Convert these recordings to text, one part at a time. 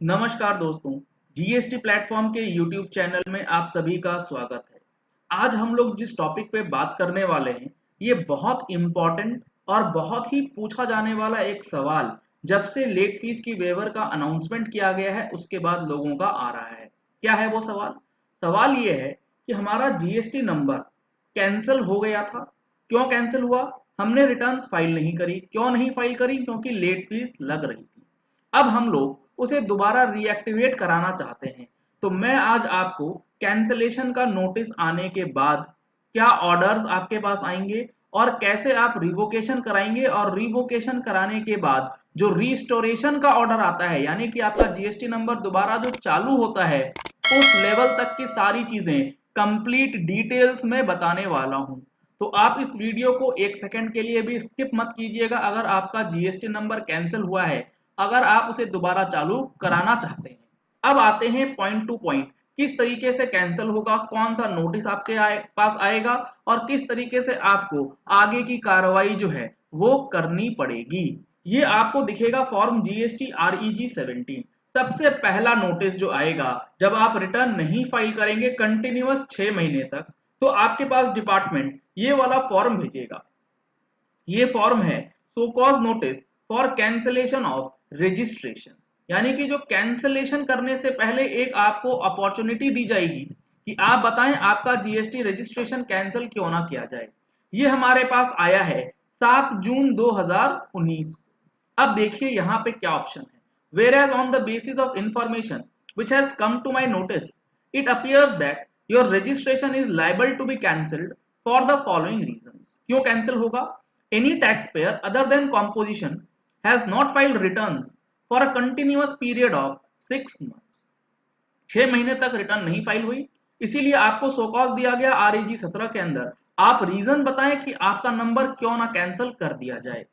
नमस्कार दोस्तों, GST platform के यूट्यूब चैनल में आप सभी का स्वागत है। आज हम लोग जिस टॉपिक पे बात करने वाले हैं, ये बहुत इम्पोर्टेंट और बहुत ही पूछा जाने वाला एक सवाल जब से लेट फीस की वेवर का अनाउंसमेंट किया गया है उसके बाद लोगों का आ रहा है। क्या है वो सवाल? सवाल ये है कि हमारा जीएसटी नंबर कैंसिल हो गया था। क्यों कैंसिल हुआ? हमने रिटर्न्स फाइल नहीं करी। क्यों नहीं फाइल करी? क्योंकि लेट फीस लग रही थी। अब हम लोग उसे दोबारा रीएक्टिवेट कराना चाहते हैं। तो मैं आज आपको कैंसलेशन का नोटिस आने के बाद क्या ऑर्डर्स आपके पास आएंगे और कैसे आप रिवोकेशन कराएंगे, और रिवोकेशन कराने के बाद जो रीस्टोरेशन का ऑर्डर आता है, यानी कि आपका जीएसटी नंबर दोबारा जो चालू होता है, उस लेवल तक की सारी चीजें कंप्लीट डिटेल्स में बताने वाला हूं। तो आप इस वीडियो को एक सेकंड के लिए भी स्किप मत कीजिएगा। अगर आपका जीएसटी नंबर कैंसिल हुआ है, अगर आप उसे दोबारा चालू कराना चाहते हैं। अब आते हैं पॉइंट टू पॉइंट, किस तरीके से कैंसिल होगा, कौन सा नोटिस आपके पास आएगा और किस तरीके से आपको आगे की कार्रवाई जो है वो करनी पड़ेगी। ये आपको दिखेगा फॉर्म जीएसटी REG 17। सबसे पहला नोटिस जो आएगा जब आप रिटर्न नहीं फाइल करेंगे कंटिन्यूअस 6 महीने तक, तो आपके पास डिपार्टमेंट ये वाला फॉर्म भेजेगा। ये फॉर्म है show cause notice for cancellation of registration, यानी कि जो कैंसलेशन करने से पहले एक आपको अपॉर्चुनिटी दी जाएगी कि आप बताएं आपका जीएसटी रजिस्ट्रेशन कैंसिल क्यों ना किया जाए। ये हमारे पास आया है 7 जून 2019 को। अब देखिए यहाँ पे क्या ऑप्शन है। Whereas on the basis of information which has come to my notice it appears that your registration is liable to be cancelled for the following reasons. क्यों कैंसिल होगा? Any taxpayer other than composition has not filed returns for a continuous period of 6 months. 6 महीने तक return नहीं file हुई, इसीलिए आपको show cause दिया गया REG 17 के अंदर। आप रीजन बताएं कि आपका नंबर क्यों ना कैंसिल कर दिया जाए।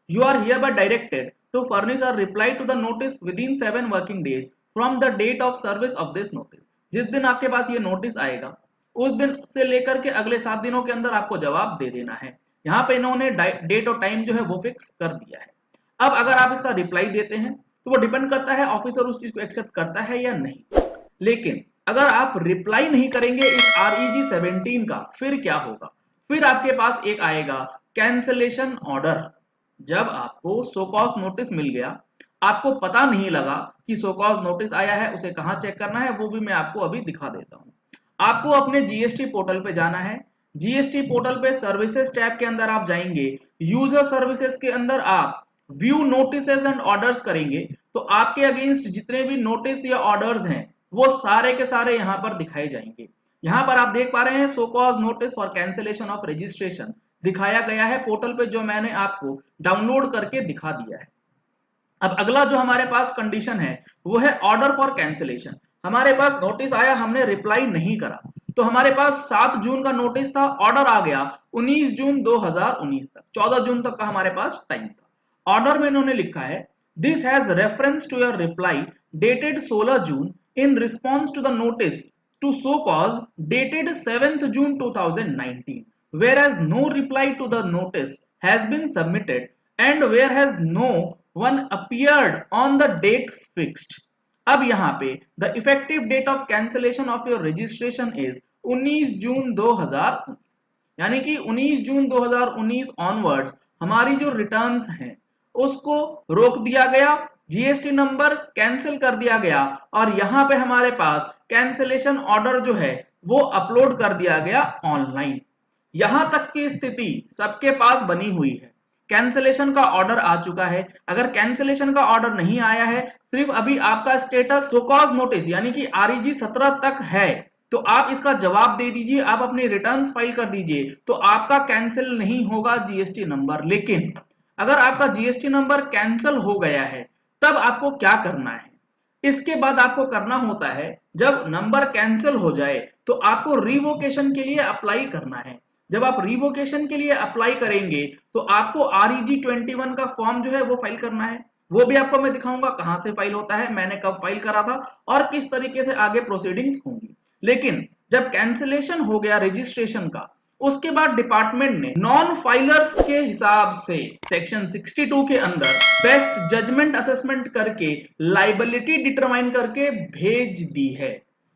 You are hereby directed to furnish a reply to the notice within 7 working days from the date of service of this notice. जिस दिन आपके पास ये नोटिस आएगा उस दिन से लेकर के अगले 7 दिनों के अंदर आपको जवाब दे देना है। यहाँ पे इन्होंने डेट और टाइम जो है वो फिक्स कर दिया है। अब अगर आप इसका रिप्लाई देते हैं तो वो डिपेंड करता है ऑफिसर उस चीज को एक्सेप्ट करता है या नहीं। लेकिन अगर आप रिप्लाई नहीं करेंगे इस REG 17 का, फिर क्या होगा? फिर आपके पास एक आएगा कैंसलेशन ऑर्डर। जब आपको सोकॉज नोटिस मिल गया, आपको पता नहीं लगा कि सोकॉज नोटिस आया है, उसे कहां चेक करना है वो भी मैं आपको अभी दिखा देता हूं। आपको अपने जीएसटी पोर्टल पे जाना है। जीएसटी पोर्टल पे सर्विसेज टैब के अंदर आप जाएंगे। यूजर सर्विसेज के अंदर आप व्यू नोटिसेस एंड ऑर्डर्स करेंगे तो आपके अगेंस्ट जितने भी नोटिस या ऑर्डर्स हैं वो सारे के सारे यहाँ पर दिखाए जाएंगे। यहाँ पर आप देख पा रहे हैं show cause notice for cancellation of registration दिखाया गया है पोर्टल पे, जो मैंने आपको डाउनलोड करके दिखा दिया है। अब अगला जो हमारे पास कंडीशन है वो है ऑर्डर फॉर कैंसिलेशन। हमारे पास नोटिस आया, हमने रिप्लाई नहीं करा, तो हमारे पास 7 जून का नोटिस था, ऑर्डर आ गया 19 जून 2019 तक, 14 जून तक का हमारे पास टाइम था। ऑर्डर में इन्होंने लिखा है this has reference to your reply dated 16 June in response to the notice to show cause dated 7 June 2019 whereas no reply to the notice has been submitted and where has no one appeared on the date fixed. अब यहाँ पे the effective date of cancellation of your registration is 19 जून 2019, यानी कि 19 जून 2019 onwards हमारी जो returns हैं उसको रोक दिया गया, जीएसटी नंबर कैंसिल कर दिया गया और यहाँ पे हमारे पास कैंसिलेशन ऑर्डर जो है वो अपलोड कर दिया गया ऑनलाइन। यहां तक की स्थिति सबके पास बनी हुई है। कैंसिलेशन का ऑर्डर आ चुका है। अगर कैंसिलेशन का ऑर्डर नहीं आया है, सिर्फ अभी आपका स्टेटस सो कॉज नोटिस यानी कि REG 17 तक है, तो आप इसका जवाब दे दीजिए, आप अपनी रिटर्न्स फाइल कर दीजिए, तो आपका कैंसिल नहीं होगा जीएसटी नंबर। लेकिन अगर आपका जीएसटी नंबर कैंसिल हो गया है तब आपको क्या करना है? इसके बाद आपको करना होता है, जब नंबर कैंसिल हो जाए तो आपको रिवोकेशन के लिए अप्लाई करना है। जब आप रिवोकेशन के लिए अप्लाई करेंगे तो आपको REG 21 का फॉर्म जो है वो फाइल करना है। वो भी आपको मैं दिखाऊंगा कहां से फाइल होता है, मैंने कब फाइल करा था और किस तरीके से आगे प्रोसीडिंग्स होंगी। लेकिन जब कैंसिलेशन हो गया रजिस्ट्रेशन का, उसके बाद डिपार्टमेंट ने नॉन फाइलर्स के हिसाब से सेक्शन 62 के अंदर बेस्ट जजमेंट असेसमेंट करके लाइबिलिटी डिटरमाइन करके भेज दी है।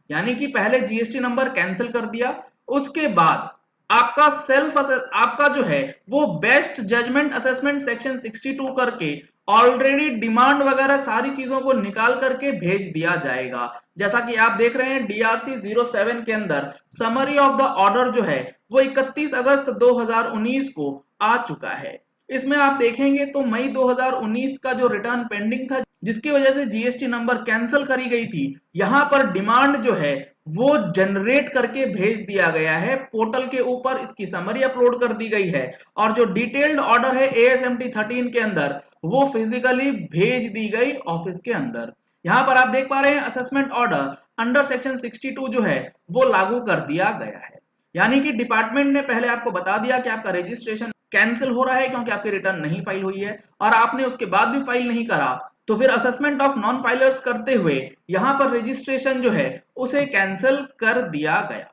यानी कि पहले जीएसटी नंबर कैंसिल कर दिया, उसके बाद आपका जो है वो बेस्ट जजमेंट असेसमेंट सेक्शन 62 करके ऑलरेडी डिमांड वगैरह सारी चीजों को निकाल करके भेज दिया जाएगा। जैसा कि आप देख रहे हैं डीआरसी 07 के अंदर समरी ऑफ द ऑर्डर जो है वो 31 अगस्त 2019 को आ चुका है। इसमें आप देखेंगे तो मई 2019 का जो रिटर्न पेंडिंग था जिसकी वजह से जीएसटी नंबर कैंसिल करी गई थी, यहां पर डिमांड जो है वो जनरेट करके भेज दिया गया है पोर्टल के ऊपर, इसकी समरी अपलोड कर दी गई है और जो डिटेल्ड ऑर्डर है एएसएमटी 13 के अंदर वो फिजिकली भेज दी गई ऑफिस के अंदर। यहां पर आप देख पा रहे हैं असेसमेंट ऑर्डर अंडर सेक्शन 62 जो है वो लागू कर दिया गया है। यानी कि डिपार्टमेंट ने पहले आपको बता दिया कि आपका रजिस्ट्रेशन कैंसिल हो रहा है क्योंकि आपकी रिटर्न नहीं फाइल हुई है और आपने उसके बाद भी फाइल नहीं करा, तो फिर असेसमेंट ऑफ नॉन फाइलर्स करते हुए यहां पर रजिस्ट्रेशन जो है उसे कैंसिल कर दिया गया।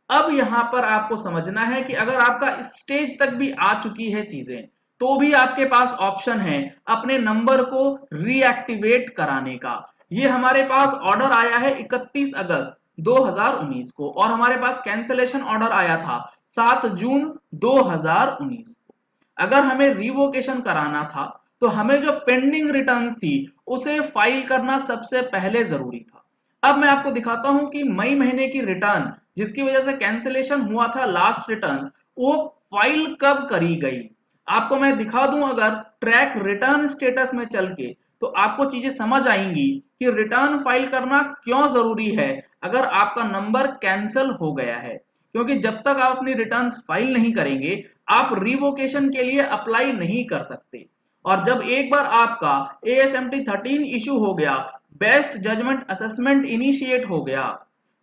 अब यहां पर आपको समझना है कि अगर आपका इस स्टेज तक भी आ चुकी है चीजें तो भी आपके पास ऑप्शन है अपने नंबर को रीएक्टिवेट कराने का। ये हमारे पास ऑर्डर आया है 31 अगस्त 2019 को और हमारे पास कैंसिलेशन ऑर्डर आया था 7 जून 2019 को। अगर हमें रिवोकेशन कराना था तो हमें जो पेंडिंग रिटर्न्स थी उसे फाइल करना सबसे पहले जरूरी था। अब मैं आपको दिखाता हूं कि मई महीने की रिटर्न जिसकी वजह से कैंसिलेशन हुआ था लास्ट रिटर्न्स, वो फाइल कब करी गई। आपको मैं दिखा दूं अगर ट्रैक रिटर्न स्टेटस में चल के तो आपको चीजें समझ आएंगी कि रिटर्न फाइल करना क्यों जरूरी है अगर आपका नंबर कैंसिल हो गया है। क्योंकि जब तक आप अपनी रिटर्न्स फाइल नहीं करेंगे आप रिवोकेशन के लिए अप्लाई नहीं कर सकते। और जब एक बार आपका एएसएमटी 13 इशू हो गया, बेस्ट जजमेंट असेसमेंट इनिशिएट हो गया,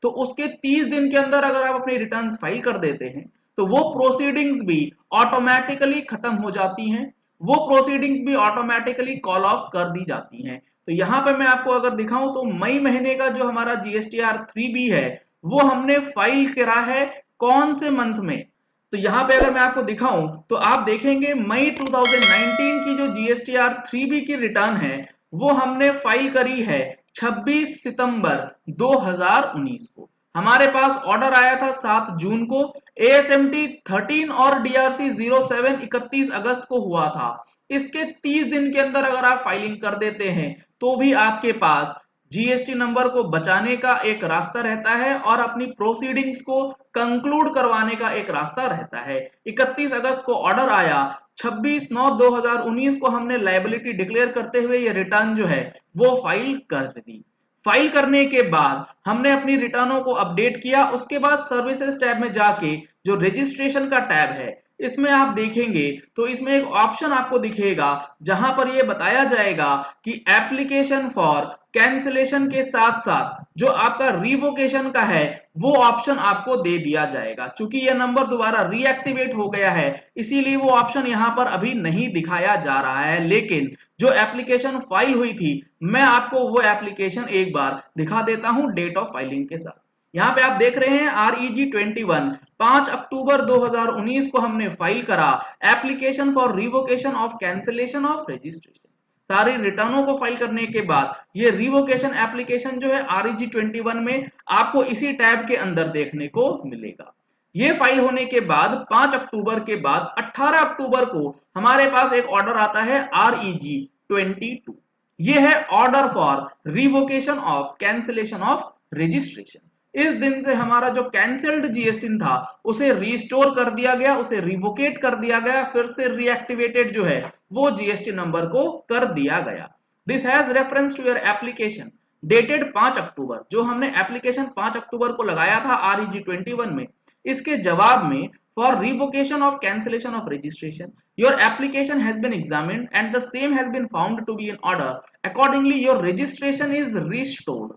तो उसके 30 दिन के अंदर अगर आप अपनी रिटर्न्स फाइल कर देते हैं तो वो प्रोसीडिंग्स भी ऑटोमेटिकली खत्म हो जाती हैं, वो प्रोसीडिंग्स भी ऑटोमेटिकली कॉल ऑफ कर दी जाती हैं। तो यहां पे मैं आपको अगर दिखाऊं तो मई महीने का जो हमारा जीएसटीआर 3B है वो हमने फाइल करा है कौन से मंथ में। तो यहां पे अगर मैं आपको दिखाऊं तो आप देखेंगे मई 2019 की जो जीएसटीआर 3B की रिटर्न है वो हमने फाइल करी है 26 सितंबर 2019 को। हमारे पास ऑर्डर आया था 7 जून को, एएसएमटी 13 और डीआरसी 07 31 अगस्त को हुआ था। इसके 30 दिन के अंदर अगर आप फाइलिंग कर देते हैं तो भी आपके पास जीएसटी नंबर को बचाने का एक रास्ता रहता है और अपनी प्रोसीडिंग्स को कंक्लूड करवाने का एक रास्ता रहता है। 31 अगस्त को ऑर्डर आया, 26/9/2019 को हमने लायबिलिटी डिक्लेयर करते हुए ये रिटर्न जो है वो फाइल कर दी। फाइल करने के बाद हमने अपनी रिटर्नों को अपडेट किया, उसके बाद सर्विसेज टैब में जाके जो रजिस्ट्रेशन का टैब है इसमें आप देखेंगे तो इसमें एक ऑप्शन आपको दिखेगा जहां पर यह बताया जाएगा कि एप्लीकेशन फॉर कैंसिलेशन के साथ साथ जो आपका रिवोकेशन का है वो ऑप्शन आपको दे दिया जाएगा। चूंकि यह नंबर दोबारा रीएक्टिवेट हो गया है इसीलिए वो ऑप्शन यहां पर अभी नहीं दिखाया जा रहा है, लेकिन जो एप्लीकेशन फाइल हुई थी मैं आपको वो एप्लीकेशन एक बार दिखा देता हूं डेट ऑफ फाइलिंग के साथ। यहाँ पे आप देख रहे हैं REG 21 5 अक्टूबर 2019 को हमने फाइल करा application for revocation of cancellation of registration. सारी रिटर्नों को फाइल करने के बाद ये रिवोकेशन एप्लीकेशन जो है REG 21 में आपको इसी टैब के अंदर देखने को मिलेगा। ये फाइल होने के बाद 5 अक्टूबर के बाद 18 अक्टूबर को हमारे पास एक ऑर्डर आता है REG 22। ये है order for revocation of cancellation of registration. इस दिन से हमारा जो कैंसिल्ड जीएसटी था उसे रिस्टोर कर दिया गया, उसे रिवोकेट कर दिया गया, फिर से रीएक्टिवेटेड जो है वो जीएसटी नंबर को कर दिया गया। This has reference to your application dated 5 October. जो हमने एप्लीकेशन 5 अक्टूबर को लगाया था REG 21 में, इसके जवाब में for revocation of cancellation of registration your application has been examined and the same has been found to be in order, accordingly your registration is restored.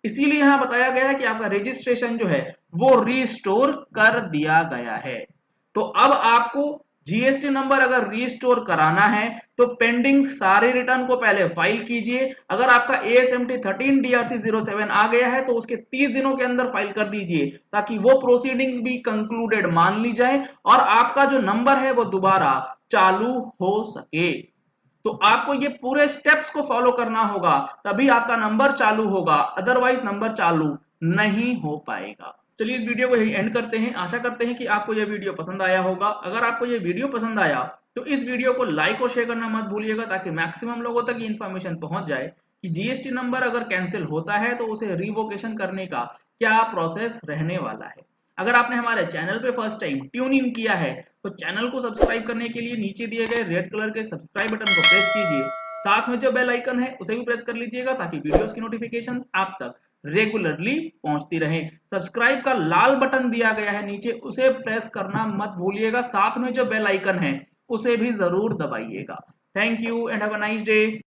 इसीलिए यहां बताया गया है कि आपका रजिस्ट्रेशन जो है वो रिस्टोर कर दिया गया है। तो अब आपको जीएसटी नंबर अगर रीस्टोर कराना है तो पेंडिंग सारे रिटर्न को पहले फाइल कीजिए। अगर आपका ASMT 13 DRC 07 आ गया है तो उसके 30 दिनों के अंदर फाइल कर दीजिए ताकि वो प्रोसीडिंग्स भी कंक्लूडेड मान ली जाए और आपका जो नंबर है वो दोबारा चालू हो सके। तो आपको ये पूरे स्टेप्स को फॉलो करना होगा, तभी आपका नंबर चालू होगा, अदरवाइज नंबर चालू नहीं हो पाएगा। चलिए इस वीडियो को यही एंड करते हैं। आशा करते हैं कि आपको यह वीडियो पसंद आया होगा। अगर आपको यह वीडियो पसंद आया तो इस वीडियो को लाइक और शेयर करना मत भूलिएगा ताकि मैक्सिमम लोगों तक ये इन्फॉर्मेशन पहुंच जाए कि जीएसटी नंबर अगर कैंसिल होता है तो उसे रिवोकेशन करने का क्या प्रोसेस रहने वाला है। अगर आपने हमारे चैनल पे फर्स्ट टाइम ट्यून इन किया है तो चैनल को सब्सक्राइब करने के लिए नीचे दिए गए रेड कलर के सब्सक्राइब बटन को प्रेस कीजिए। साथ में जो बेल आइकन है उसे भी प्रेस कर लीजिएगा ताकि वीडियोस की नोटिफिकेशंस आप तक रेगुलरली पहुंचती रहे। सब्सक्राइब का लाल बटन दिया गया है नीचे, उसे प्रेस करना मत भूलिएगा। साथ में जो बेल आइकन है उसे भी जरूर दबाइएगा। Thank you and have a nice day.